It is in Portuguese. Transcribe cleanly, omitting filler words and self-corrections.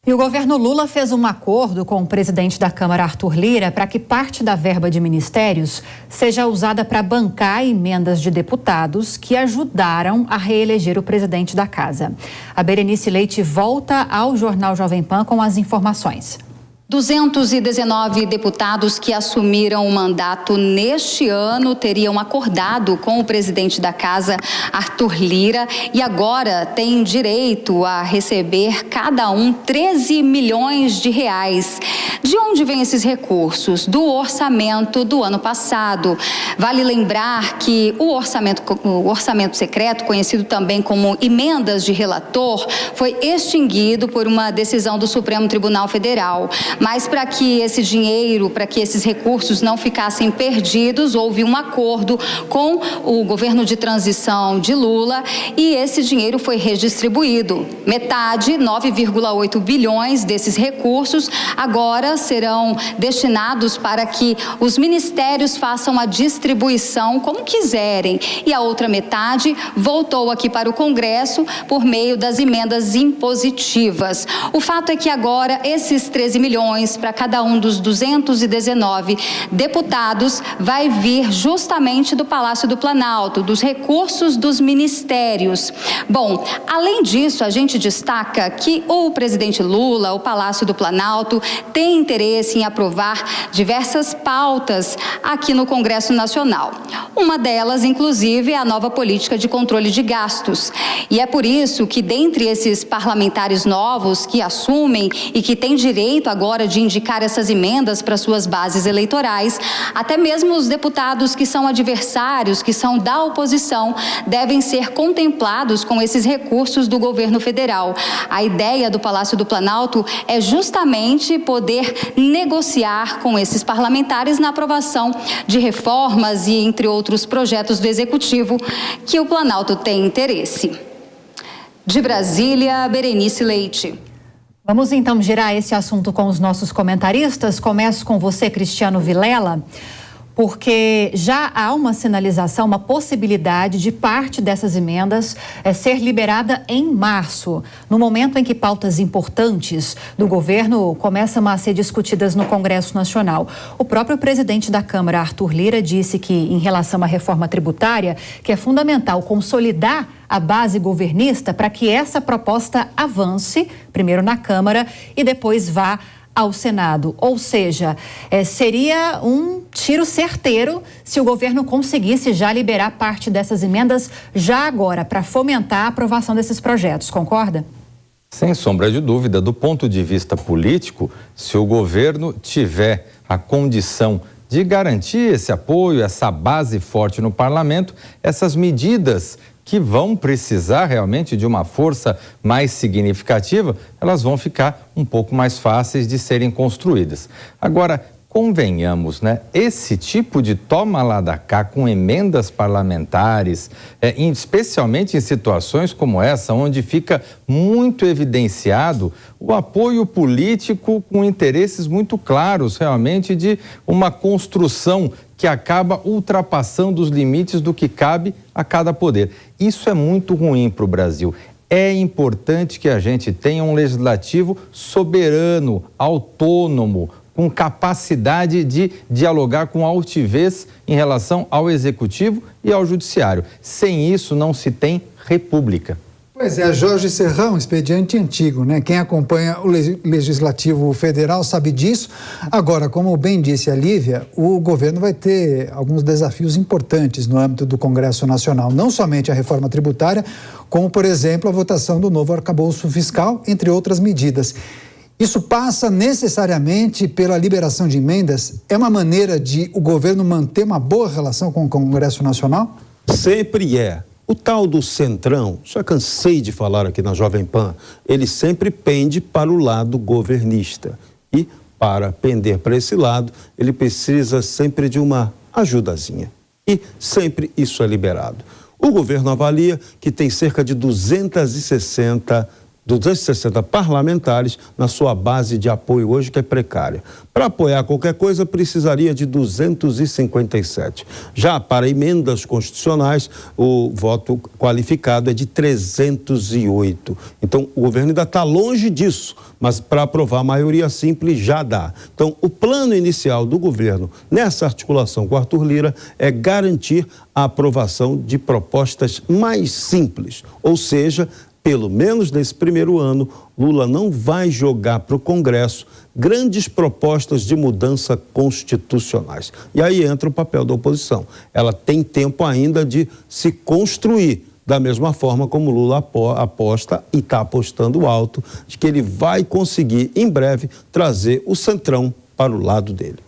E o governo Lula fez um acordo com o presidente da Câmara, Arthur Lira, para que parte da verba de ministérios seja usada para bancar emendas de deputados que ajudaram a reeleger o presidente da casa. A Berenice Leite volta ao Jornal Jovem Pan com as informações. 219 deputados que assumiram o mandato neste ano teriam acordado com o presidente da casa, Arthur Lira, e agora têm direito a receber cada um 13 milhões de reais. De onde vêm esses recursos? Do orçamento do ano passado. Vale lembrar que o orçamento secreto, conhecido também como emendas de relator, foi extinguido por uma decisão do Supremo Tribunal Federal. Mas para que esse dinheiro, para que esses recursos não ficassem perdidos, houve um acordo com o governo de transição de Lula e esse dinheiro foi redistribuído. Metade, 9,8 bilhões desses recursos, agora serão destinados para que os ministérios façam a distribuição como quiserem. E a outra metade voltou aqui para o Congresso por meio das emendas impositivas. O fato é que agora esses 13 milhões para cada um dos 219 deputados vai vir justamente do Palácio do Planalto, dos recursos dos ministérios. Bom, além disso, a gente destaca que o presidente Lula, o Palácio do Planalto, tem interesse em aprovar diversas pautas aqui no Congresso Nacional. Uma delas, inclusive, é a nova política de controle de gastos. E é por isso que, dentre esses parlamentares novos que assumem e que têm direito agora de indicar essas emendas para suas bases eleitorais, até mesmo os deputados que são adversários, que são da oposição, devem ser contemplados com esses recursos do governo federal. A ideia do Palácio do Planalto é justamente poder negociar com esses parlamentares na aprovação de reformas e entre outros projetos do Executivo que o Planalto tem interesse. De Brasília, Berenice Leite. Vamos então girar esse assunto com os nossos comentaristas. Começo com você, Cristiano Vilela, porque já há uma sinalização, uma possibilidade de parte dessas emendas ser liberada em março, no momento em que pautas importantes do governo começam a ser discutidas no Congresso Nacional. O próprio presidente da Câmara, Arthur Lira, disse que, em relação à reforma tributária, que é fundamental consolidar a base governista para que essa proposta avance, primeiro na Câmara e depois vá ao Senado. Ou seja, seria um tiro certeiro se o governo conseguisse já liberar parte dessas emendas já agora, para fomentar a aprovação desses projetos, concorda? Sem sombra de dúvida, do ponto de vista político, se o governo tiver a condição de garantir esse apoio, essa base forte no parlamento, essas medidas que vão precisar realmente de uma força mais significativa, elas vão ficar um pouco mais fáceis de serem construídas. Agora, convenhamos, né? Esse tipo de toma lá da cá com emendas parlamentares, especialmente em situações como essa, onde fica muito evidenciado o apoio político com interesses muito claros, realmente, de uma construção que acaba ultrapassando os limites do que cabe a cada poder. Isso é muito ruim para o Brasil. É importante que a gente tenha um legislativo soberano, autônomo, com capacidade de dialogar com altivez em relação ao executivo e ao judiciário. Sem isso, não se tem república. Pois é, Jorge Serrão, expediente antigo, né? Quem acompanha o Legislativo Federal sabe disso. Agora, como bem disse a Lívia, o governo vai ter alguns desafios importantes no âmbito do Congresso Nacional. Não somente a reforma tributária, como, por exemplo, a votação do novo arcabouço fiscal, entre outras medidas. Isso passa necessariamente pela liberação de emendas? É uma maneira de o governo manter uma boa relação com o Congresso Nacional? Sempre é. O tal do Centrão, já cansei de falar aqui na Jovem Pan, ele sempre pende para o lado governista. E para pender para esse lado, ele precisa sempre de uma ajudazinha. E sempre isso é liberado. O governo avalia que tem cerca de 260 260 parlamentares na sua base de apoio hoje, que é precária. Para apoiar qualquer coisa, precisaria de 257. Já para emendas constitucionais, o voto qualificado é de 308. Então, o governo ainda está longe disso, mas para aprovar a maioria simples já dá. Então, o plano inicial do governo, nessa articulação com Arthur Lira, é garantir a aprovação de propostas mais simples, ou seja, pelo menos nesse primeiro ano, Lula não vai jogar para o Congresso grandes propostas de mudança constitucionais. E aí entra o papel da oposição. Ela tem tempo ainda de se construir, da mesma forma como Lula aposta e está apostando alto, de que ele vai conseguir, em breve, trazer o Centrão para o lado dele.